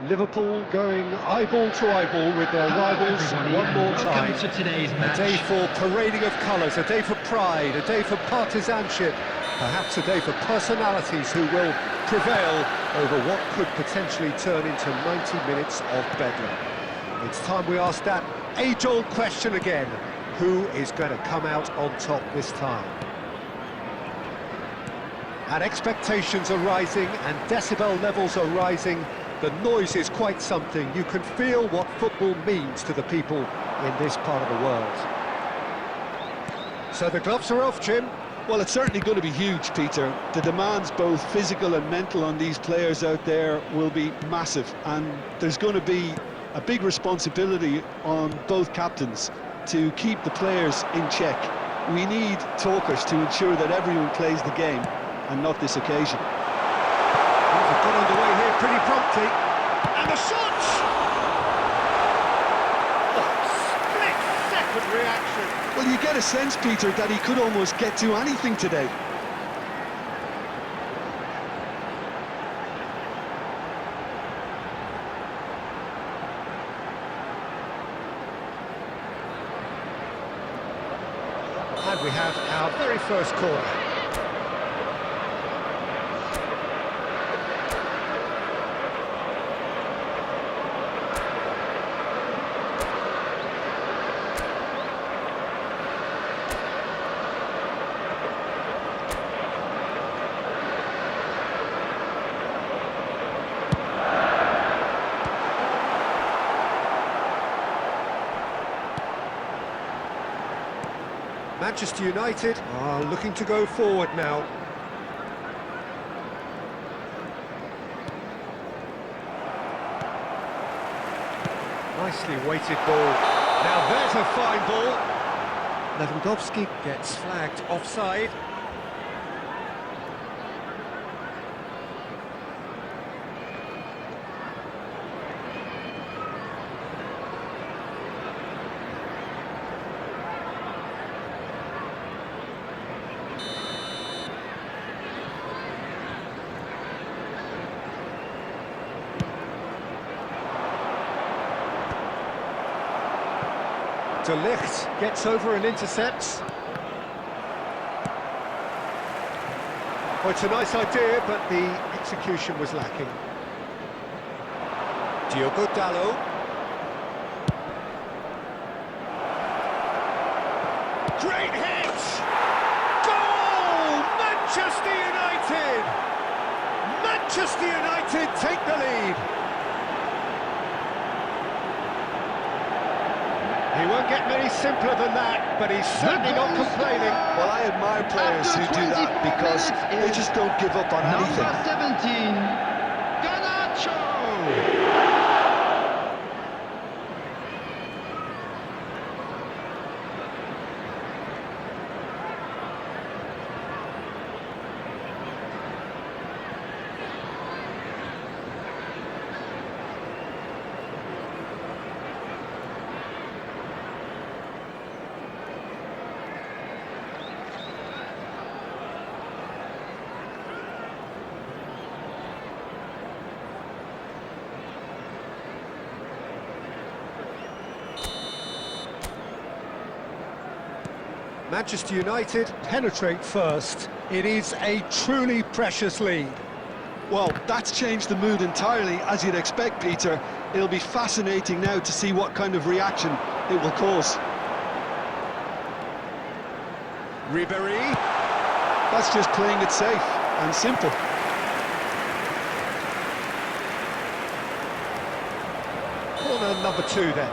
Liverpool going eyeball to eyeball with their rivals one more time. To today's match. A day for parading of colours, a day for pride, a day for partisanship, perhaps a day for personalities who will prevail over what could potentially turn into 90 minutes of bedlam. It's time we ask that age-old question again: who is going to come out on top this time? And expectations are rising and decibel levels are rising. The noise is quite something. You can feel what football means to the people in this part of the world. So the gloves are off, Jim. Well, it's certainly going to be huge, Peter. The demands, both physical and mental, on these players out there will be massive, and there's going to be a big responsibility on both captains to keep the players in check. We need talkers to ensure that everyone plays the game, and not this occasion. They've got underway here pretty promptly. And the shot! Split-second reaction. Well, you get a sense, Peter, that he could almost get to anything today. And we have our very first corner. Manchester United are looking to go forward now. Nicely weighted ball. Now there's a fine ball. Lewandowski gets flagged offside. De Ligt gets over and intercepts. Oh, it's a nice idea, but the execution was lacking. Diogo Dalot. Great hit! Goal! Manchester United! Manchester United take the lead. He won't get many simpler than that, but he's certainly not complaining. Well, I admire players who do that because they just don't give up on anything. Number 17, Garnacho! Manchester United penetrate first. It is a truly precious lead. Well, that's changed the mood entirely, as you'd expect, Peter. It'll be fascinating now to see what kind of reaction it will cause. Ribéry. That's just playing it safe and simple. Corner number 2 then.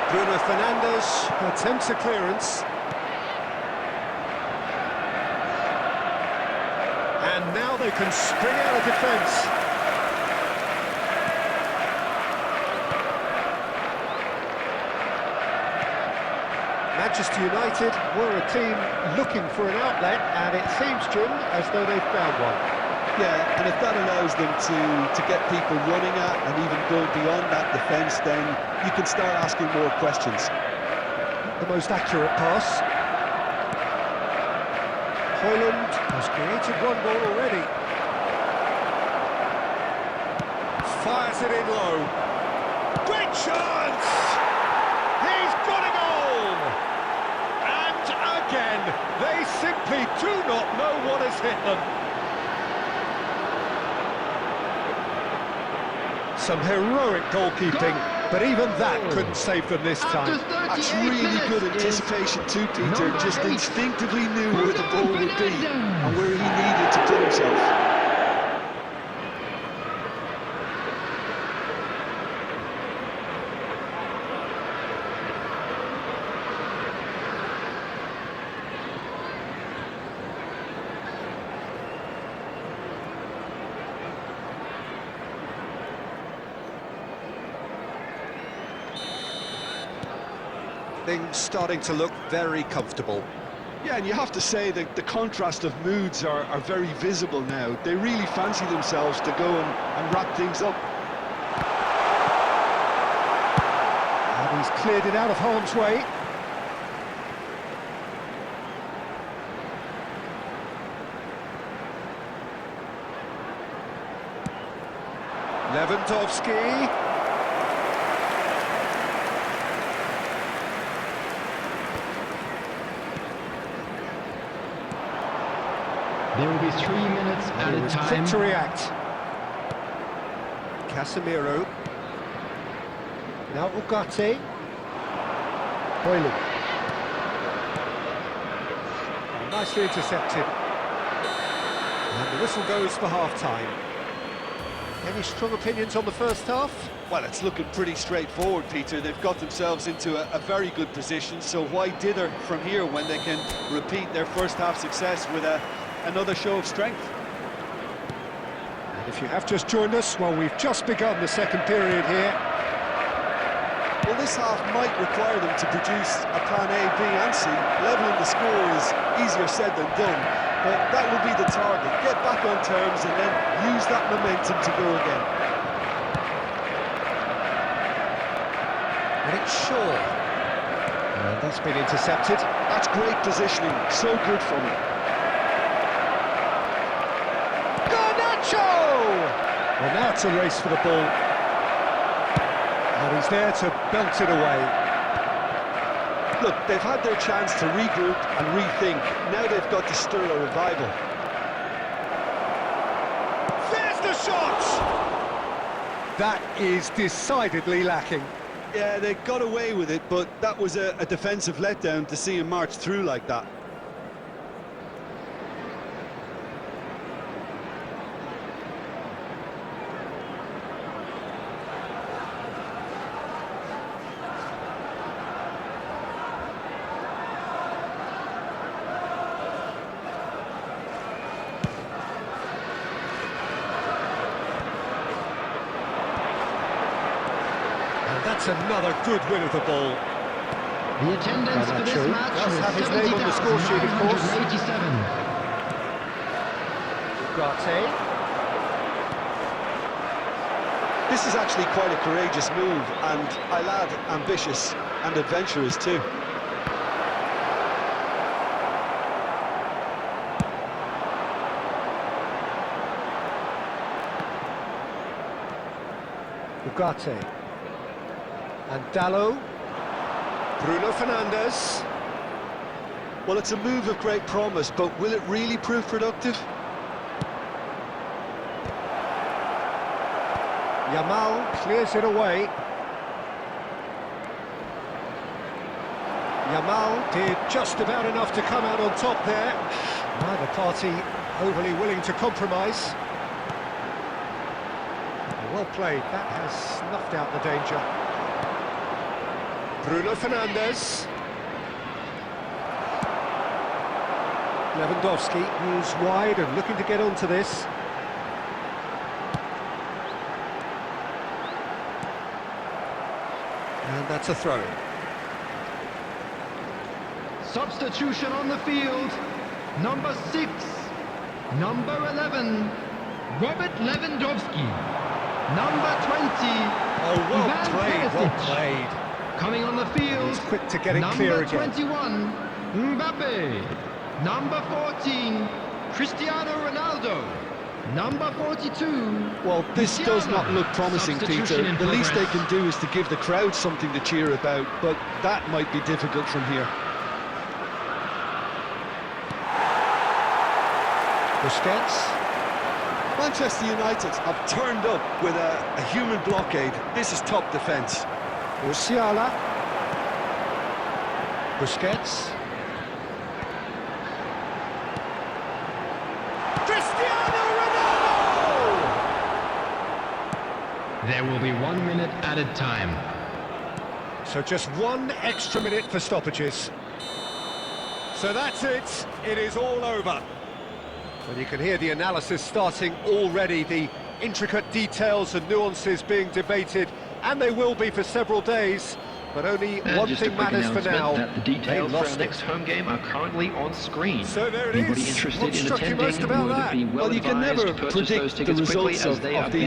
Bruno Fernandes attempts a clearance. And now they can spring out of defence. Manchester United were a team looking for an outlet, and it seems, Jim, as though they've found one. Yeah, and if that allows them to get people running at and even go beyond that defence, then you can start asking more questions. The most accurate pass. Højlund has created one goal already. Fires it in low. Great chance! He's got a goal! And again, they simply do not know what has hit them. Some heroic goalkeeping, but even that couldn't save them this time. That's really good anticipation too, Peter. Just instinctively knew where the ball would be and where he needed to put himself. Things starting to look very comfortable. Yeah, and you have to say that the contrast of moods are very visible now. They really fancy themselves to go and wrap things up. And he's cleared it out of harm's way. Lewandowski. There will be 3 minutes added time. Quick to react. Casemiro. Now Ugarte. Hoyland. Oh, nicely intercepted. And the whistle goes for half-time. Any strong opinions on the first half? Well, it's looking pretty straightforward, Peter. They've got themselves into a very good position, so why dither from here when they can repeat their first half success with another show of strength? And if you have just joined us, well, we've just begun the second period here. Well, this half might require them to produce a plan A, B and C. Levelling the score is easier said than done, but that will be the target. Get back on terms and then use that momentum to go again. And it's Shaw. And that's been intercepted. That's great positioning, so good from him. Well, now it's a race for the ball. And he's there to belt it away. Look, they've had their chance to regroup and rethink. Now they've got to stir a revival. There's the shot! That is decidedly lacking. Yeah, they got away with it, but that was a defensive letdown to see him march through like that. That's another good win of the ball. The attendance for this match does have his name on the score sheet, of course. 70,987. Ugarte. This is actually quite a courageous move, and I'll add ambitious and adventurous too. Ugarte. And Dallo. Bruno Fernandes. Well, it's a move of great promise, but will it really prove productive? Yamal clears it away. Yamal did just about enough to come out on top there. Neither party overly willing to compromise. Well played, that has snuffed out the danger. Bruno Fernandes. Lewandowski, who's wide and looking to get onto this. And that's a throw. Substitution on the field. Number 6, number 11, Robert Lewandowski. Number 20, Oh, well Ivan played, well Perisic. played. Coming on the field, He's quick to get it clear again. Number 21, Mbappe. Number 14, Cristiano Ronaldo. Number 42. Well, this does not look promising, Peter. Substitution in The least they progress. can do is to give the crowd something to cheer about, but that might be difficult from here. Busquets. Manchester United have turned up with a human blockade. This is top defence. Musiala. Busquets. Cristiano Ronaldo! There will be 1 minute added time. So just 1 extra minute for stoppages. So that's it. It is all over. And you can hear the analysis starting already, the intricate details and nuances being debated, and they will be for several days. But only And one just thing a quick matters for now. announcement that the details They for lost our it. next home game are currently on screen. So there it Anybody is. interested What in struck you most attending about would that? be well Well, you can advised never to purchase predict those the tickets quickly results as of they are these